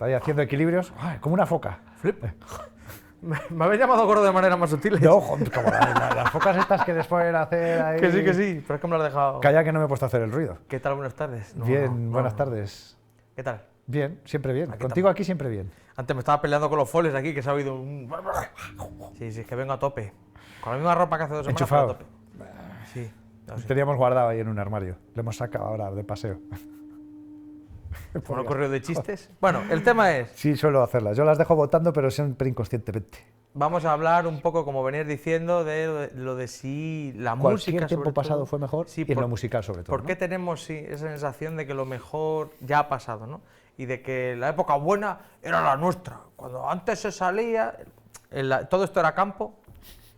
Está ahí haciendo equilibrios, ¡ay!, como una foca. Flip. Me habéis llamado gordo de manera más sutil. No, joder, como las focas estas que les ponen a hacer ahí... Que sí, pero es que me lo has dejado. Calla, que no me he puesto a hacer el ruido. ¿Qué tal? Buenas tardes. Buenas tardes. ¿Qué tal? Bien, siempre bien. Contigo aquí siempre bien. Antes me estaba peleando con los foles aquí, que se ha oído un... Sí, es que vengo a tope. Con la misma ropa que hace 2 semanas, Enchufado. pero a tope. Sí. No sé. Teníamos guardado ahí en un armario. Lo hemos sacado ahora de paseo. ¿Como no corrió de chistes? Bueno, el tema es... Sí, suelo hacerlas. Yo las dejo votando, pero siempre inconscientemente. Vamos a hablar un poco, como venías diciendo, de lo de si la música... Cualquier tiempo pasado fue mejor, sí, y en lo musical sobre todo. ¿Por qué tenemos esa sensación de que lo mejor ya ha pasado, ¿no? Y de que la época buena era la nuestra. Cuando antes se salía, todo esto era campo,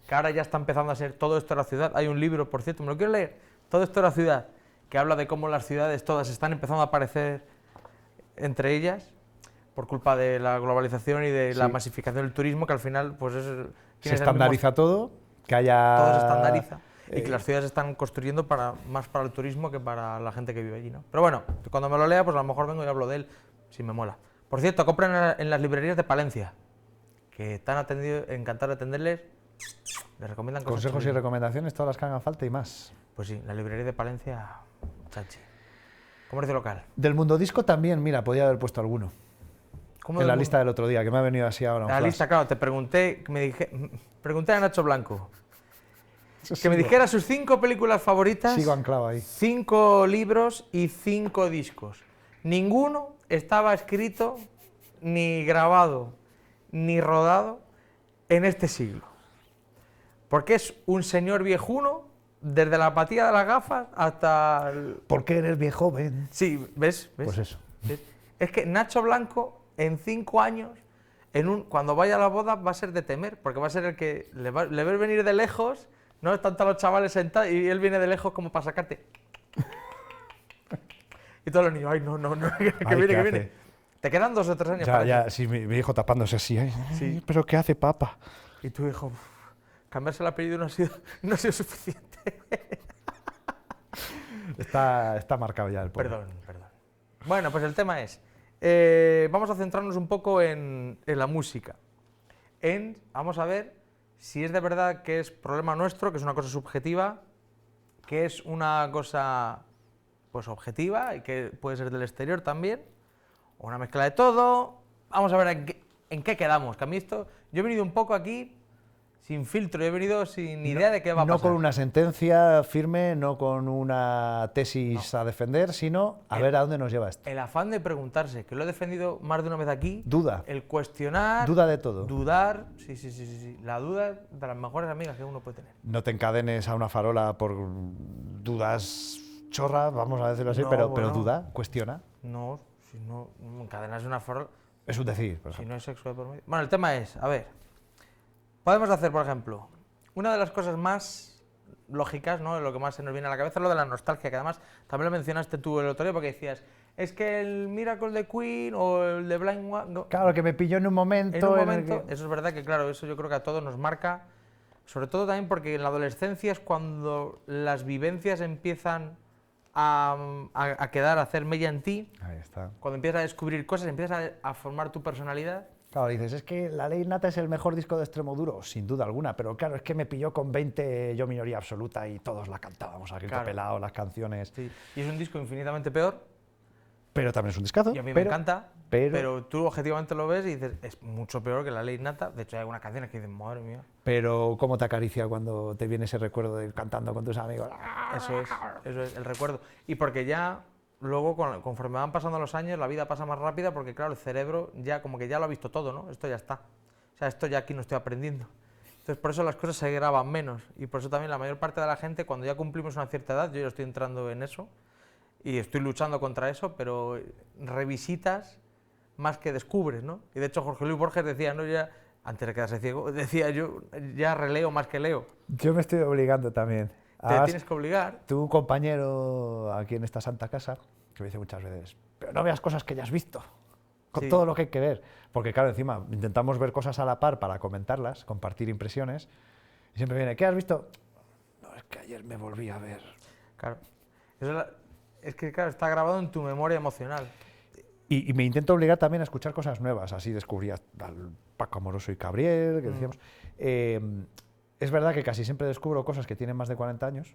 que ahora ya está empezando a ser todo esto era ciudad. Hay un libro, por cierto, me lo quiero leer, Todo esto era ciudad, que habla de cómo las ciudades todas están empezando a aparecer entre ellas por culpa de la globalización y de la masificación del turismo, que al final pues se estandariza todo, que haya... Todo se estandariza. Y que las ciudades están construyendo más para el turismo que para la gente que vive allí, ¿no? Pero bueno, cuando me lo lea, pues a lo mejor vengo y hablo de él, si me mola. Por cierto, compren en las librerías de Palencia, que están encantados de atenderles, les recomiendan cosas. Consejos y chulis. recomendaciones, todas las que hagan falta y más. Pues sí, la librería de Palencia, chachi. Comercio local. Del Mundo Disco también, mira, podía haber puesto alguno. ¿Cómo En del la mundo? lista del otro día, que me ha venido así ahora un La flash. lista, claro, te pregunté, pregunté a Nacho Blanco, que Sigo- me dijera sus 5 películas favoritas, Sigo anclado ahí. 5 libros y 5 discos. Ninguno estaba escrito, ni grabado, ni rodado en este siglo. Porque es un señor viejuno, desde la apatía de las gafas hasta... ¿Por qué eres viejo joven? Sí, ¿ves? Pues eso. ¿Ves? Es que Nacho Blanco, en 5 años, cuando vaya a la boda, va a ser de temer, porque va a ser el que le ves venir de lejos, no están todos los chavales sentados y él viene de lejos como para sacarte. Y todos los niños, ay, no, que Ay, viene, ¿qué que hace? viene. Te quedan 2 o 3 años Ya, para ya, eso. sí, mi hijo tapándose así. Ay, Sí. ¿pero qué hace, papá? Y tu hijo, cambiarse el apellido no ha sido suficiente. Está marcado ya el pobre. Perdón. Bueno, pues el tema es, vamos a centrarnos un poco en la música. Vamos a ver si es de verdad que es problema nuestro, que es una cosa subjetiva, que es una cosa pues objetiva y que puede ser del exterior también, o una mezcla de todo. Vamos a ver en qué quedamos, que a mí yo he venido un poco aquí sin filtro, he venido sin idea de qué va a pasar. No con una sentencia firme, no con una tesis a defender, sino a ver a dónde nos lleva esto. El afán de preguntarse, que lo he defendido más de una vez aquí. Duda. El cuestionar. Duda de todo. Dudar. Sí. La duda de las mejores amigas que uno puede tener. No te encadenes a una farola por dudas chorras, vamos a decirlo así, No, pero bueno. duda, cuestiona. No, si no encadenarse una farola, Es un decir, por si ejemplo. no hay sexo de por medio. Bueno, el tema es, a ver, podemos hacer, por ejemplo, una de las cosas más lógicas, ¿no? Lo que más se nos viene a la cabeza es lo de la nostalgia, que además también lo mencionaste tú el otro día porque decías, es que el Miracle de Queen o el de Blind One... No, Claro, que me pilló en un momento. en un el momento, que- eso es verdad que claro, eso yo creo que a todos nos marca, sobre todo también porque en la adolescencia es cuando las vivencias empiezan a quedar, a hacer mella en ti, Ahí está. cuando empiezas a descubrir cosas, empiezas a formar tu personalidad. Claro, dices, es que La Ley Nata es el mejor disco de Extremoduro, sin duda alguna, pero claro, es que me pilló con 20 Yo Minoría Absoluta y todos la cantábamos a grito Claro. pelado, las canciones. Sí. Y es un disco infinitamente peor, Pero también es un discazo. y a mí me pero- encanta, pero- pero tú objetivamente lo ves y dices, es mucho peor que La Ley Nata. De hecho hay algunas canciones que dicen, madre mía, Pero cómo te acaricia cuando te viene ese recuerdo de ir cantando con tus amigos. eso es el recuerdo. Y porque ya luego, conforme van pasando los años, la vida pasa más rápida porque, claro, el cerebro ya como que ya lo ha visto todo, ¿no? Esto ya está. O sea, esto ya aquí no estoy aprendiendo. Entonces, por eso las cosas se graban menos. Y por eso también la mayor parte de la gente, cuando ya cumplimos una cierta edad, yo ya estoy entrando en eso y estoy luchando contra eso, pero revisitas más que descubres, ¿no? Y de hecho, Jorge Luis Borges decía, ¿no? Ya, antes de quedarse ciego, decía yo, ya releo más que leo. Yo me estoy obligando también. Te Además, tienes que obligar. tu compañero aquí en esta santa casa, que me dice muchas veces, pero no veas cosas que ya has visto, con Sí. todo lo que hay que ver. Porque claro, encima intentamos ver cosas a la par para comentarlas, compartir impresiones, y siempre viene, ¿qué has visto? No, es que ayer me volví a ver. Claro. Es que, claro, está grabado en tu memoria emocional. Y me intento obligar también a escuchar cosas nuevas. Así descubrí al Paco Amoroso y Cabriel, que decíamos. Es verdad que casi siempre descubro cosas que tienen más de 40 años.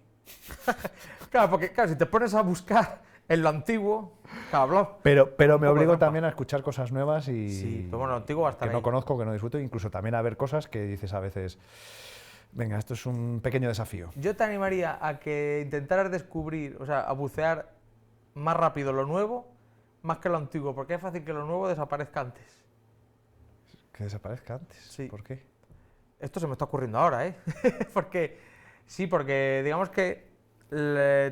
Claro, porque claro, si te pones a buscar en lo antiguo, claro, hablamos. Pero me poco de obligo trampa. también a escuchar cosas nuevas y Sí, pero bueno, lo antiguo va a estar que no ahí. conozco, que no disfruto, incluso también a ver cosas que dices a veces, venga, esto es un pequeño desafío. Yo te animaría a que intentaras descubrir, o sea, a bucear más rápido lo nuevo, más que lo antiguo, porque es fácil que lo nuevo desaparezca antes. Que desaparezca antes. Sí. ¿Por qué? Esto se me está ocurriendo ahora, ¿eh? Porque, sí, porque digamos que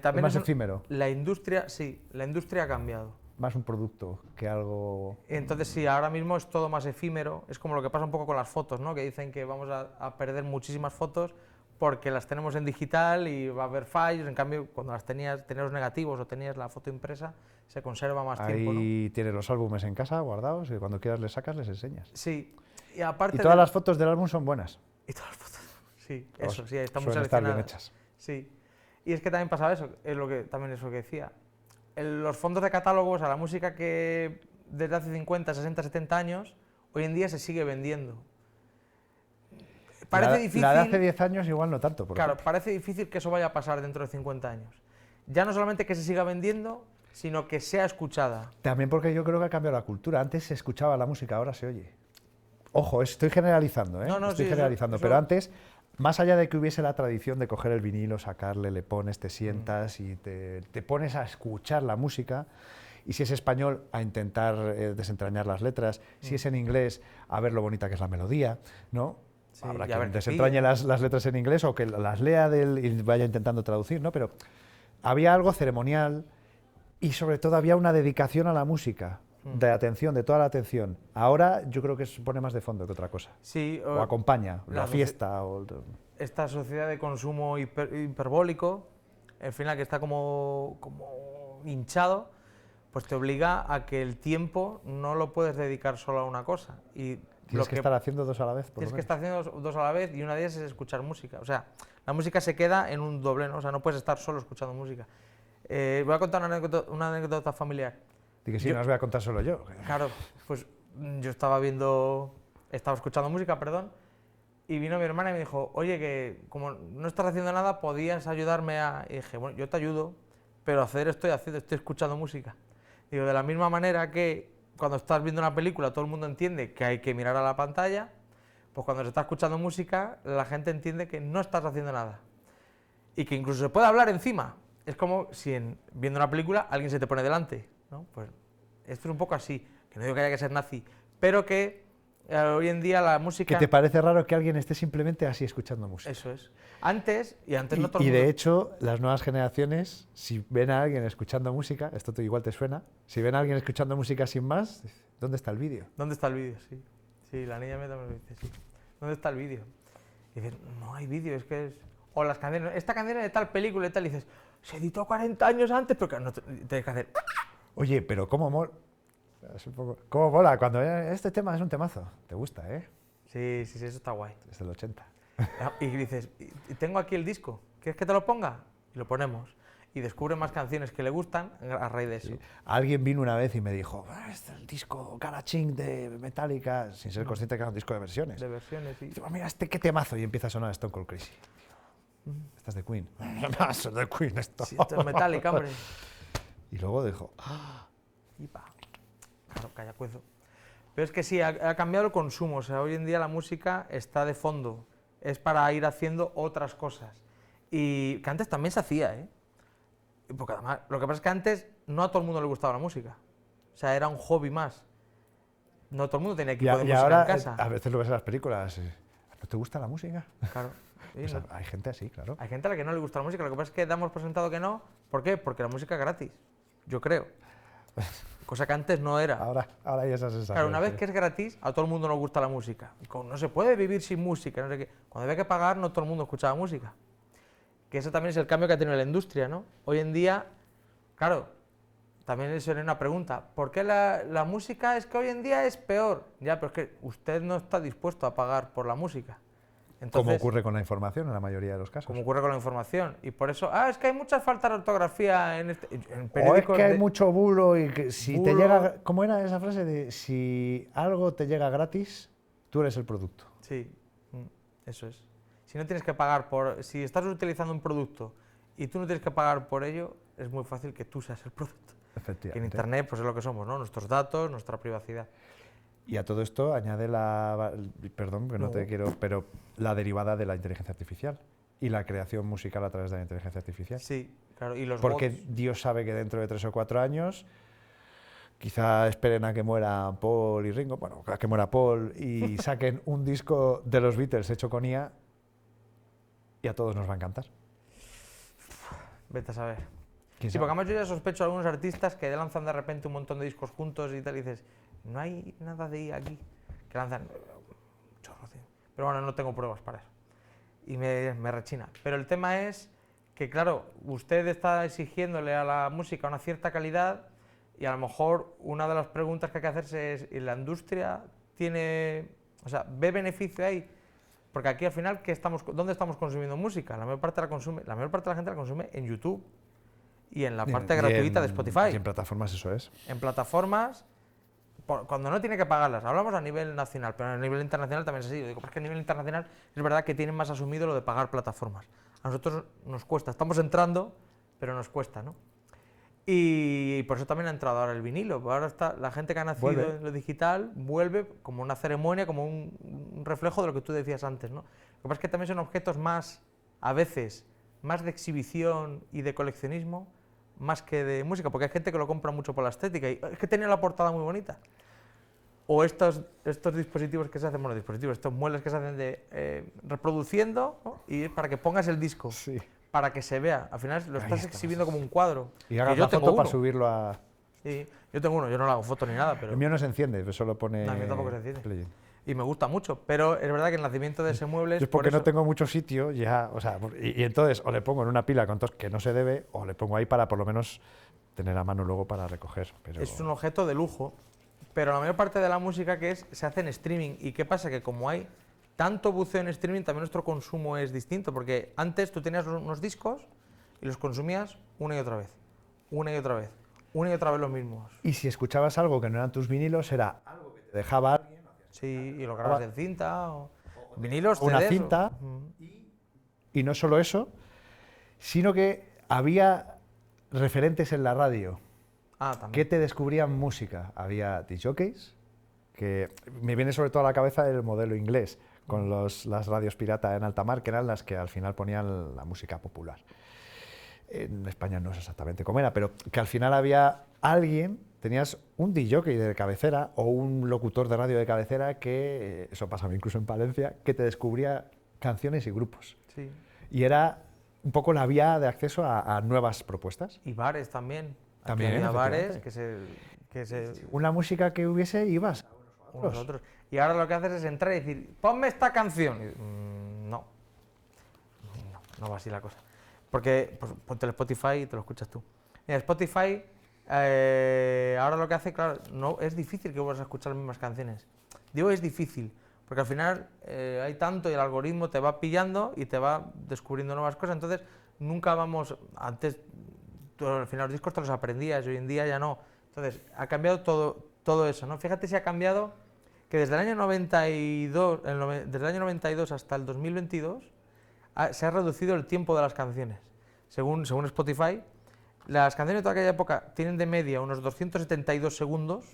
también Es más efímero, la industria, sí, la industria ha cambiado. más un producto que algo... Entonces, sí, ahora mismo es todo más efímero. Es como lo que pasa un poco con las fotos, ¿no? Que dicen que vamos a perder muchísimas fotos porque las tenemos en digital y va a haber fallos. En cambio, cuando tenías los negativos o tenías la foto impresa, se conserva más tiempo, ¿no? Ahí tienes los álbumes en casa guardados y cuando quieras les sacas, les enseñas. Sí. Y aparte Y todas de- las fotos del álbum son buenas. Y todas las fotos. Sí, O eso, sí, están muy suelen estar bien seleccionadas. hechas. Sí. Y es que también pasaba eso, es lo que también es lo que decía. Los fondos de catálogo, o sea, la música que desde hace 50, 60, 70 años, hoy en día se sigue vendiendo. Parece difícil. La de hace 10 años igual no tanto, por Claro, ejemplo. parece difícil que eso vaya a pasar dentro de 50 años. Ya no solamente que se siga vendiendo, sino que sea escuchada. También porque yo creo que ha cambiado la cultura. Antes se escuchaba la música, ahora se oye. Ojo, estoy generalizando, ¿eh? No, no, estoy sí, eso- generalizando. eso- Pero antes, más allá de que hubiese la tradición de coger el vinilo, sacarle, le pones, te sientas y te pones a escuchar la música. Y si es español, a intentar desentrañar las letras. Si es en inglés, a ver lo bonita que es la melodía, ¿no? Sí, Habrá y a ver quien qué desentrañe pilla. las letras en inglés o que las lea y vaya intentando traducir, ¿no? Pero había algo ceremonial y sobre todo había una dedicación a la música, de atención, de toda la atención. Ahora yo creo que se pone más de fondo que otra cosa. Sí, O acompaña la la fiesta. O esta sociedad de consumo hiperbólico, al final que está como hinchado, pues te obliga a que el tiempo no lo puedes dedicar solo a una cosa. Y tienes que estar haciendo dos a la vez, por tienes lo que menos. estar haciendo dos a la vez y una de ellas es escuchar música. O sea, la música se queda en un doble, ¿no? O sea, no puedes estar solo escuchando música. Voy a contar una anécdota familiar. Y que sí, yo- no os voy a contar solo yo. Claro, pues yo estaba escuchando música, perdón, y vino mi hermana y me dijo, oye, que como no estás haciendo nada, podías ayudarme a... Y dije, bueno, yo te ayudo, pero estoy escuchando música. Digo, de la misma manera que cuando estás viendo una película todo el mundo entiende que hay que mirar a la pantalla, pues cuando se está escuchando música la gente entiende que no estás haciendo nada. Y que incluso se puede hablar encima. Es como si viendo una película alguien se te pone delante, ¿no? Pues esto es un poco así, que no digo que haya que ser nazi, pero que hoy en día la ¿Que música... te parece raro que alguien esté simplemente así escuchando música? Eso es. Antes no todo Y el de mundo... hecho, las nuevas generaciones, si ven a alguien escuchando música, esto igual te suena, si ven a alguien escuchando música sin más, ¿dónde está el vídeo? ¿Dónde está el vídeo? Sí. Sí, la niña también me dice, sí. ¿Dónde está el vídeo? Y dices, no hay vídeo, es que es... O las canciones, esta canción es de tal película y tal, y dices, se editó 40 años antes, pero que no tienes que hacer... Oye, pero ¿cómo mola? Cuando este tema es un temazo. ¿Te gusta, Sí, sí, sí, eso está guay. Es del 80. Y dices, y tengo aquí el disco, ¿quieres que te lo ponga? Y lo ponemos. Y descubre más canciones que le gustan a raíz de eso. Sí. Alguien vino una vez y me dijo, este es el disco Garaching de Metallica, sin ser consciente que era un disco de versiones. De versiones, sí. Y digo, mira, qué temazo, y empieza a sonar Stone Cold Crazy. Esta es de Queen. No, es de Queen esto. Sí, esto es Metallica, hombre. Y luego dijo, Y pa. Claro, calla cuezo. Pero es que sí, ha cambiado el consumo. O sea, hoy en día la música está de fondo. Es para ir haciendo otras cosas. Y que antes también se hacía, ¿eh? Porque además, lo que pasa es que antes no a todo el mundo le gustaba la música. O sea, era un hobby más. No todo el mundo tenía equipo de y música ahora, en casa. a veces lo ves en las películas, ¿no te gusta la música? Claro. Sí, Pues no. hay gente así, claro. Hay gente a la que no le gusta la música. Lo que pasa es que damos por sentado que no. ¿Por qué? Porque la música es gratis. Yo creo. Cosa que antes no era. Ahora hay esa sensación. Claro, una vez sí. que es gratis, a todo el mundo nos gusta la música. No se puede vivir sin música, no sé qué. Cuando había que pagar, no todo el mundo escuchaba música. Que ese también es el cambio que ha tenido la industria, ¿no? Hoy en día, claro, también sería una pregunta. ¿Por qué la música es que hoy en día es peor? Ya, pero es que usted no está dispuesto a pagar por la música. Entonces, como ocurre con la información en la mayoría de los casos. como ocurre con la información. Y por eso, es que hay muchas faltas de ortografía en O es periódicos que hay mucho bulo y que si te bulo. llega... ¿Cómo era esa frase de si algo te llega gratis, tú eres el producto? Sí, eso es. Si no tienes que pagar si estás utilizando un producto y tú no tienes que pagar por ello, es muy fácil que tú seas el producto. Que en Efectivamente. Internet pues es lo que somos, ¿no? Nuestros datos, nuestra privacidad. Y a todo esto añade perdón, que no te quiero, pero la derivada de la inteligencia artificial y la creación musical a través de la inteligencia artificial. Sí, claro. Y los Porque bots. Dios sabe que dentro de 3 o 4 años, quizá esperen a que muera Paul y Ringo, bueno, a que muera Paul y saquen un disco de los Beatles hecho con IA y a todos nos va a encantar. Vete a saber. ¿Quién Sí, sabe? porque además yo ya sospecho a algunos artistas que lanzan de repente un montón de discos juntos y tal, y dices, no hay nada de IA aquí. Que lanzan un chorro, tío. Pero bueno, no tengo pruebas para eso. Y me rechina. Pero el tema es que, claro, usted está exigiéndole a la música una cierta calidad y a lo mejor una de las preguntas que hay que hacerse es, ¿y la industria tiene, o sea, ve beneficio ahí? Porque aquí al final, ¿dónde estamos consumiendo música? La mayor parte de la gente la consume en YouTube y en la parte gratuita de Spotify. Y en plataformas eso es. En plataformas, cuando no tiene que pagarlas. Hablamos a nivel nacional, pero a nivel internacional también es así. Digo, porque a nivel internacional es verdad que tienen más asumido lo de pagar plataformas. A nosotros nos cuesta, estamos entrando, pero nos cuesta, ¿no? Y por eso también ha entrado ahora el vinilo. Ahora está la gente que ha nacido Vuelve. en lo digital vuelve como una ceremonia, como un reflejo de lo que tú decías antes, ¿no? Lo que pasa es que también son objetos más, a veces, más de exhibición y de coleccionismo, más que de música, porque hay gente que lo compra mucho por la estética y es que tenía la portada muy bonita. O estos dispositivos que se hacen, estos muebles que se hacen de reproduciendo, ¿no? Y es para que pongas el disco. Sí. Para que se vea. Al final lo Ahí estás estamos. exhibiendo como un cuadro. Y Que hagas yo la tengo foto para uno. subirlo a... Sí, yo tengo uno, yo no le hago foto ni nada, pero... El mío no se enciende, solo pone... No, el mío tampoco se enciende. Play. Y me gusta mucho, pero es verdad que el nacimiento de ese mueble es Yo es porque por eso. no tengo mucho sitio, ya, o sea, y entonces o le pongo en una pila con tos que no se debe, o le pongo ahí para por lo menos tener a mano luego para recoger. Pero... Es un objeto de lujo, pero la mayor parte de la música se hace en streaming. ¿Y qué pasa? Que como hay tanto buceo en streaming, también nuestro consumo es distinto, porque antes tú tenías unos discos y los consumías una y otra vez, una y otra vez, una y otra vez los mismos. Y si escuchabas algo que no eran tus vinilos, era algo que te dejaba alguien, Sí, y lo grabas en cinta, o vinilos, una CDs, cinta, Ujú. y no solo eso, sino que había referentes en la radio Ah, también. que te descubrían música. Había discjockeys, que me viene sobre todo a la cabeza el modelo inglés, con las radios pirata en alta mar, que eran las que al final ponían la música popular. En España no sé exactamente cómo era, pero que al final había alguien, tenías un discjockey de cabecera o un locutor de radio de cabecera que, eso pasaba incluso en Palencia, que te descubría canciones y grupos. Sí. Y era un poco la vía de acceso a nuevas propuestas. Y bares también. Aquí También, había bares efectivamente. que se Una música que hubiese, ibas a unos a otros. Y ahora lo que haces es entrar y decir, ponme esta canción. Y, no va así la cosa. Porque pues, ponte el Spotify y te lo escuchas tú. Mira, Spotify ahora lo que hace, claro, no es difícil que vuelvas a escuchar las mismas canciones. Digo es difícil, porque al final hay tanto y el algoritmo te va pillando y te va descubriendo nuevas cosas. Entonces nunca vamos, antes tú, al final los discos te los aprendías y hoy en día ya no. Entonces ha cambiado todo eso, ¿no? Fíjate si ha cambiado que desde el año 92, desde el año 92 hasta el 2022 se ha reducido el tiempo de las canciones. Según Spotify, las canciones de toda aquella época tienen de media unos 272 segundos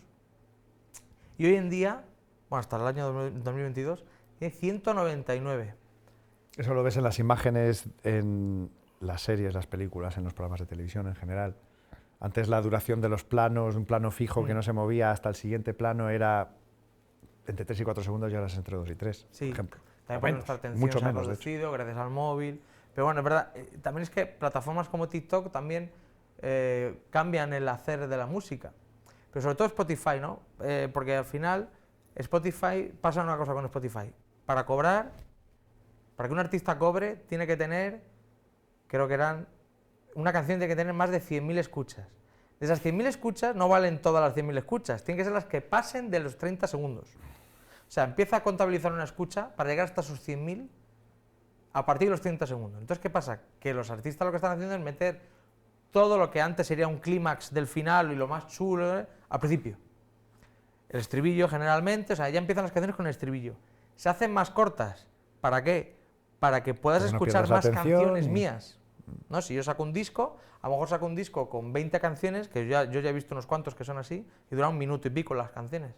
y hoy en día, bueno, hasta el año 2022, tiene 199. Eso lo ves en las imágenes, en las series, las películas, en los programas de televisión en general. Antes la duración de los planos, un plano fijo que no se movía hasta el siguiente plano era entre 3 y 4 segundos y ahora es entre 2 y 3, Sí, por ejemplo. también O por menos, nuestra atención mucho se ha menos, de hecho. reducido gracias al móvil. Pero bueno, es verdad, también es que plataformas como TikTok también cambian el hacer de la música. Pero sobre todo Spotify, ¿no? Porque al final Spotify, pasa una cosa con Spotify. Para cobrar, para que un artista cobre, tiene que tener, creo que una canción tiene que tener más de 100.000 escuchas. De esas 100.000 escuchas no valen todas las 100.000 escuchas, tienen que ser las que pasen de los 30 segundos. O sea, empieza a contabilizar una escucha para llegar hasta sus 100.000 a partir de los 30 segundos. Entonces, ¿qué pasa? Que los artistas lo que están haciendo es meter todo lo que antes sería un clímax del final y lo más chulo al principio. El estribillo generalmente, o sea, ya empiezan las canciones con el estribillo. Se hacen más cortas. ¿Para qué? Para que puedas Porque no escuchar pierdas la más atención canciones y- mías. ¿No? Si yo saco un disco, a lo mejor saco un disco con 20 canciones, que yo ya he visto unos cuantos que son así, y duran 1 minuto y pico las canciones.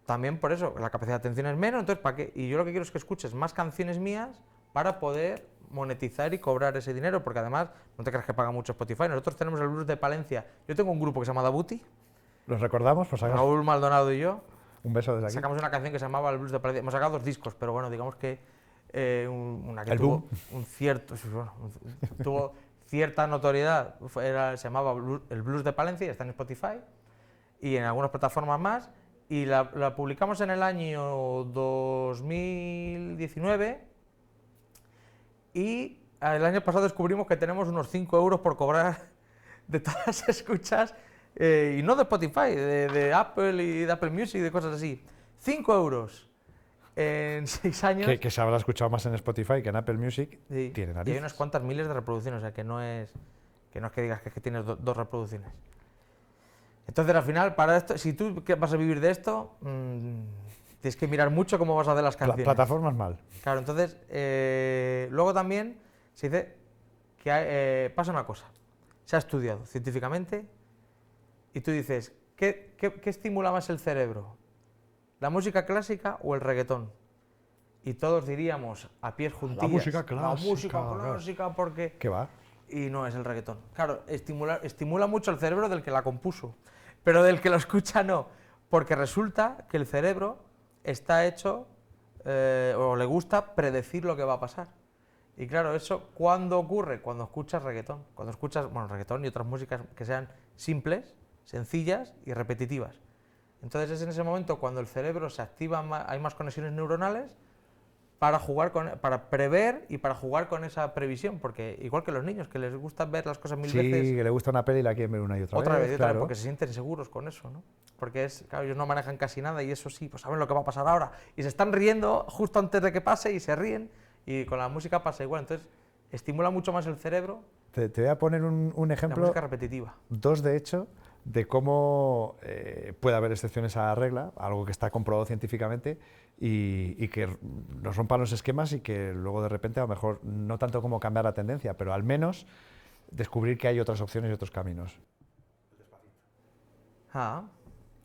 También por eso, la capacidad de atención es menos, entonces ¿para qué? Y yo lo que quiero es que escuches más canciones mías para poder monetizar y cobrar ese dinero, porque además, no te creas que paga mucho Spotify, nosotros tenemos el Blues de Palencia, yo tengo un grupo que se llama Dabuti, ¿Los recordamos? Pues hagas Raúl Maldonado y yo, un beso desde aquí. sacamos una canción que se llamaba El Blues de Palencia, hemos sacado 2 discos, pero bueno, digamos que una que El tuvo boom. un cierto, tuvo cierta notoriedad, se llamaba El Blues de Palencia, y está en Spotify, y en algunas plataformas más, y la publicamos en el año 2019 y el año pasado descubrimos que tenemos unos 5 euros por cobrar de todas las escuchas, y no de Spotify, de Apple y de Apple Music y de cosas así. 5 euros en 6 años. Que se habrá escuchado más en Spotify que en Apple Music. Sí, Tiene y hay narices. unas cuantas miles de reproducciones, o sea que no es que digas que tienes 2 reproducciones. Entonces, al final, para esto, si tú vas a vivir de esto, tienes que mirar mucho cómo vas a hacer las canciones. Plataformas mal. Claro, entonces, luego también se dice que pasa una cosa. Se ha estudiado científicamente y tú dices, ¿qué estimula más el cerebro? ¿La música clásica o el reggaetón? Y todos diríamos a pies juntillas, música la clásica, música claro. clásica, porque... ¿Qué va? Y no es el reggaetón. Claro, estimula mucho el cerebro del que la compuso, pero del que lo escucha no, porque resulta que el cerebro está hecho, o le gusta predecir lo que va a pasar. Y claro, eso ¿cuándo ocurre? Cuando escuchas reggaetón. Cuando escuchas, bueno, reggaetón y otras músicas que sean simples, sencillas y repetitivas. Entonces es en ese momento cuando el cerebro se activa, hay más conexiones neuronales para para prever y para jugar con esa previsión, porque igual que los niños, que les gusta ver las cosas 1000 Sí, veces, que le gusta una peli y la quieren ver una y otra, otra vez, y otra vez, claro. porque se sienten seguros con eso, ¿no? Porque claro, ellos no manejan casi nada y eso sí, pues saben lo que va a pasar ahora, y se están riendo justo antes de que pase y se ríen, y con la música pasa igual, entonces estimula mucho más el cerebro, Te voy a poner un la ejemplo, música repetitiva. 2 de hecho, de cómo puede haber excepciones a la regla, algo que está comprobado científicamente, y que nos rompan los esquemas y que luego de repente a lo mejor no tanto como cambiar la tendencia, pero al menos descubrir que hay otras opciones y otros caminos, Ah,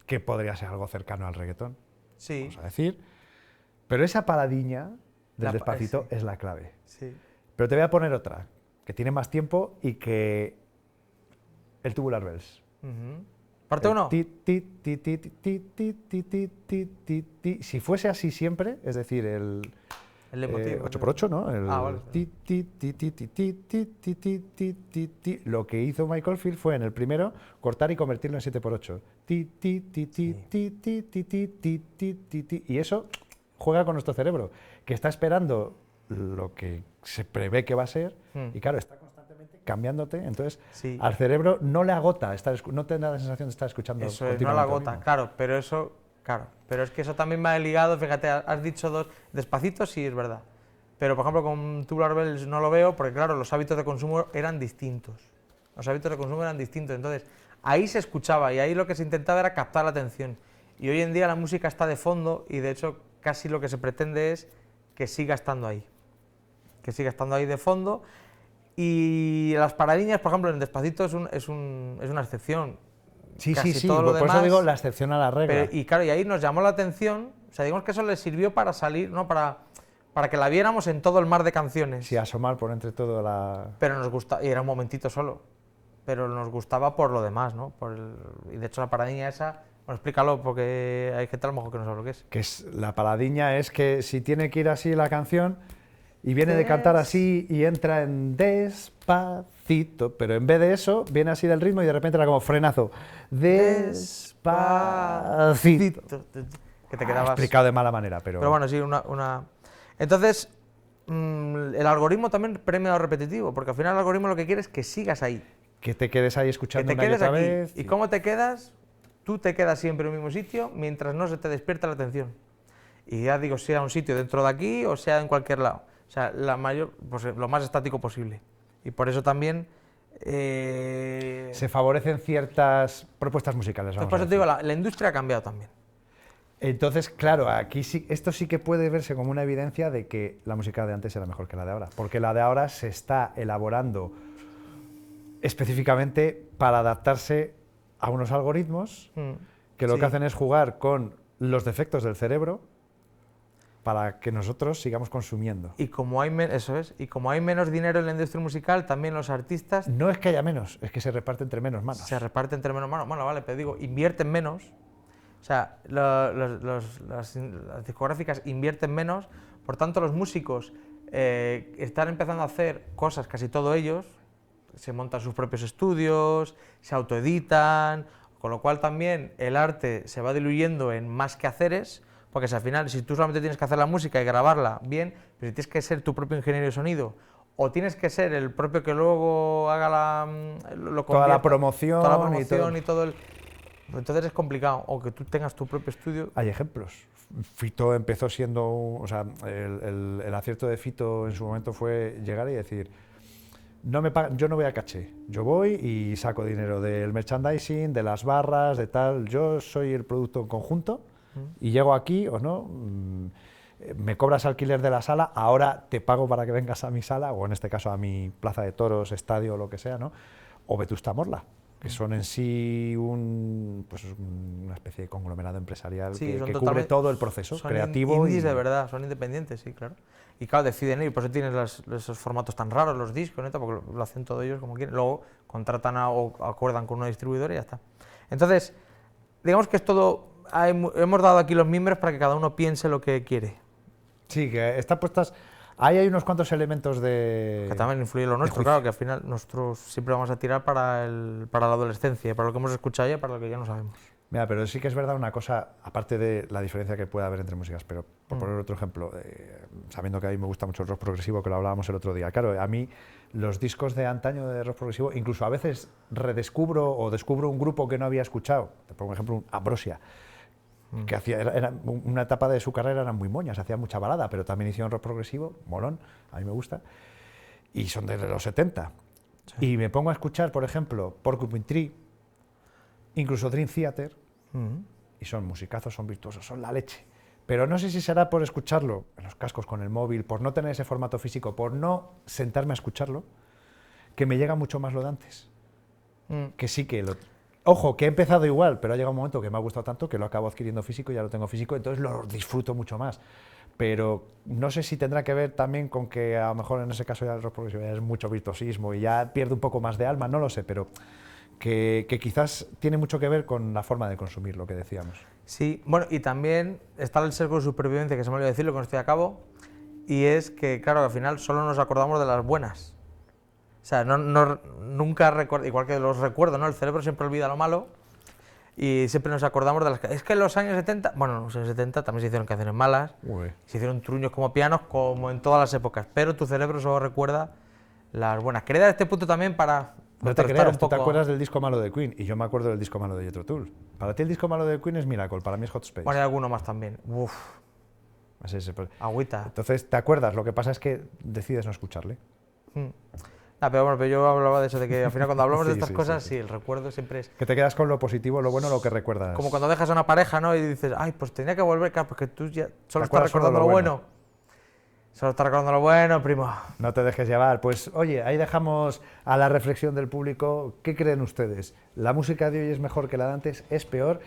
que podría ser algo cercano al reggaetón, sí, vamos a decir, pero esa paradiña del La pa- Despacito sí. es la clave. sí. Pero te voy a poner otra, que tiene más tiempo y que el Tubular Bells. Ujú. ¿Parte 1? Si fuese así siempre, es decir, el El leitmotiv. 8x8, ¿no? El Ah, vale. Lo que hizo Michael Field fue en el primero cortar y convertirlo en 7x8. Y eso juega con nuestro cerebro, que está esperando lo que se prevé que va a ser, y claro, está constantemente cambiándote, entonces Sí. al cerebro no le agota, no te da la sensación de estar escuchando Eso es, no la continuamente lo gota, mismo. claro, pero es que eso también me ha ligado, fíjate, has dicho 2, Despacito sí es verdad, pero por ejemplo con Tubular Bells no lo veo porque claro, los hábitos de consumo eran distintos, entonces ahí se escuchaba y ahí lo que se intentaba era captar la atención, y hoy en día la música está de fondo y de hecho casi lo que se pretende es que siga estando ahí de fondo. Y las paradiñas, por ejemplo, en Despacito es una excepción. Sí, Casi sí, sí, todo lo por eso demás, digo la excepción a la regla. y claro, y ahí nos llamó la atención, o sea, digamos que eso le sirvió para salir, ¿no? Para que la viéramos en todo el mar de canciones. Sí, asomar por entre todo la... Pero nos gusta, y era un momentito solo, pero nos gustaba por lo demás, ¿no? Y de hecho la paradiña esa, bueno, explícalo, porque hay gente a lo mejor que no sabe lo que es. Que es la paradiña es que si tiene que ir así la canción y viene de cantar así y entra en Despacito, pero en vez de eso viene así del ritmo y de repente era como frenazo. Despacito. Que te quedabas... Explicado de mala manera, pero... Pero bueno, sí, Entonces, el algoritmo también premia lo repetitivo, porque al final el algoritmo lo que quiere es que sigas ahí, que te quedes ahí que escuchando te una y quedes otra aquí. vez. ¿Y cómo te quedas? Tú te quedas siempre en el mismo sitio mientras no se te despierta la atención. Y ya digo, sea un sitio dentro de aquí o sea en cualquier lado. sea, pues, lo más estático posible. Y por eso también... Se favorecen ciertas propuestas musicales. Por eso te digo, la industria ha cambiado también. Entonces, claro, aquí sí, esto sí que puede verse como una evidencia de que la música de antes era mejor que la de ahora, porque la de ahora se está elaborando específicamente para adaptarse a unos algoritmos que lo que hacen es jugar con los defectos del cerebro para que nosotros sigamos consumiendo. Y como hay y como hay menos dinero en la industria musical, también los artistas... No es que haya menos, es que se reparte entre menos manos. Se reparte entre menos manos. Bueno, vale, pero digo, invierten menos. O sea, las discográficas invierten menos, por tanto los músicos están empezando a hacer cosas, casi todos ellos, se montan sus propios estudios, se autoeditan, con lo cual también el arte se va diluyendo en más quehaceres, porque si al final, si tú solamente tienes que hacer la música y grabarla bien, pero si tienes que ser tu propio ingeniero de sonido, o tienes que ser el propio que luego haga toda la promoción y todo el... Entonces es complicado, o que tú tengas tu propio estudio. Hay ejemplos. Fito empezó siendo, o sea, el acierto de Fito en su momento fue llegar y decir, no me pagan, yo no voy a caché, yo voy y saco dinero del merchandising, de las barras, de tal, yo soy el producto en conjunto y llego aquí o no, me cobras alquiler de la sala, ahora te pago para que vengas a mi sala, o en este caso a mi plaza de toros, estadio o lo que sea, ¿no? O Vetusta Morla, que son en sí pues una especie de conglomerado empresarial que cubre todo el proceso creativo. Indies de verdad, son independientes, sí, claro. Y claro, deciden ir, por eso tienes esos formatos tan raros, los discos, ¿no? Porque lo hacen todos ellos como quieren. Luego contratan o acuerdan con una distribuidora y ya está. Entonces, digamos que es todo. Hemos dado aquí los mimbres para que cada uno piense lo que quiere. Sí, que están puestas. Ahí hay unos cuantos elementos de... Que también influye lo nuestro, claro, que al final nosotros siempre vamos a tirar para la adolescencia, para lo que hemos escuchado ya, para lo que ya no sabemos. Mira, pero sí que es verdad una cosa, aparte de la diferencia que puede haber entre músicas, pero por poner otro ejemplo, sabiendo que a mí me gusta mucho el rock progresivo, que lo hablábamos el otro día, claro, a mí los discos de antaño de rock progresivo, incluso a veces redescubro o descubro un grupo que no había escuchado, te pongo un ejemplo, Ambrosia, que era una etapa de su carrera eran muy moñas, hacían mucha balada, pero también hicieron rock progresivo, molón, a mí me gusta, y son de los 70. Sí. Y me pongo a escuchar, por ejemplo, Porcupine Tree, incluso Dream Theater, y son musicazos, son virtuosos, son la leche. Pero no sé si será por escucharlo en los cascos con el móvil, por no tener ese formato físico, por no sentarme a escucharlo, que me llega mucho más lo de antes. Que sí que lo... Ojo, que he empezado igual, pero ha llegado un momento que me ha gustado tanto que lo acabo adquiriendo físico y ya lo tengo físico, entonces lo disfruto mucho más. Pero no sé si tendrá que ver también con que a lo mejor en ese caso ya el rock progresivo ya es mucho virtuosismo y ya pierde un poco más de alma, no lo sé, pero que quizás tiene mucho que ver con la forma de consumir, lo que decíamos. Sí, bueno, y también está el sesgo de supervivencia, que se me olvidó decirlo con esto de a cabo, y es que, claro, al final solo nos acordamos de las buenas. O sea, nunca recuerdo, igual que los recuerdos, ¿no? El cerebro siempre olvida lo malo y siempre nos acordamos de las... Es que en los años 70, bueno, en los años 70 también se hicieron canciones malas, se hicieron truños como pianos, como en todas las épocas, pero tu cerebro solo recuerda las buenas. Quería dar este punto también para... No te creas, tú te acuerdas del disco malo de Queen y yo me acuerdo del disco malo de Jethro Tull. Para ti el disco malo de Queen es Miracle, para mí es Hot Space. Bueno, hay alguno más también. Uf. Así agüita. Entonces, ¿te acuerdas? Lo que pasa es que decides no escucharle. Pero bueno, pero yo hablaba de eso, de que al final cuando hablamos de estas cosas, sí, el recuerdo siempre es... Que te quedas con lo positivo, lo bueno, lo que recuerdas. Como cuando dejas a una pareja, ¿no? Y dices, ay, pues tenía que volver, claro, porque tú ya solo estás recordando lo bueno. Solo estás recordando lo bueno, primo. No te dejes llevar. Pues oye, ahí dejamos a la reflexión del público. ¿Qué creen ustedes? ¿La música de hoy es mejor que la de antes? ¿Es peor?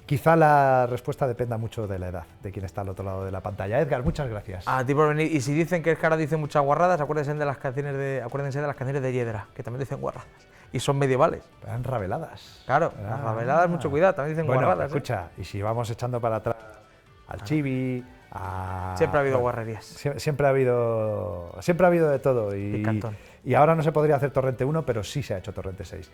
Quizá la respuesta dependa mucho de la edad, de quien está al otro lado de la pantalla. Edgar, muchas gracias. A ti por venir. Y si dicen que Escara dice muchas guarradas, acuérdense de las canciones de Yedra, que también dicen guarradas. Y son medievales. Eran raveladas. Claro, las raveladas, mucho cuidado, también dicen guarradas. Escucha, y si vamos echando para atrás al Chibi, siempre ha habido guarrerías. Siempre ha habido de todo. Y ahora no se podría hacer Torrente 1, pero sí se ha hecho Torrente 6.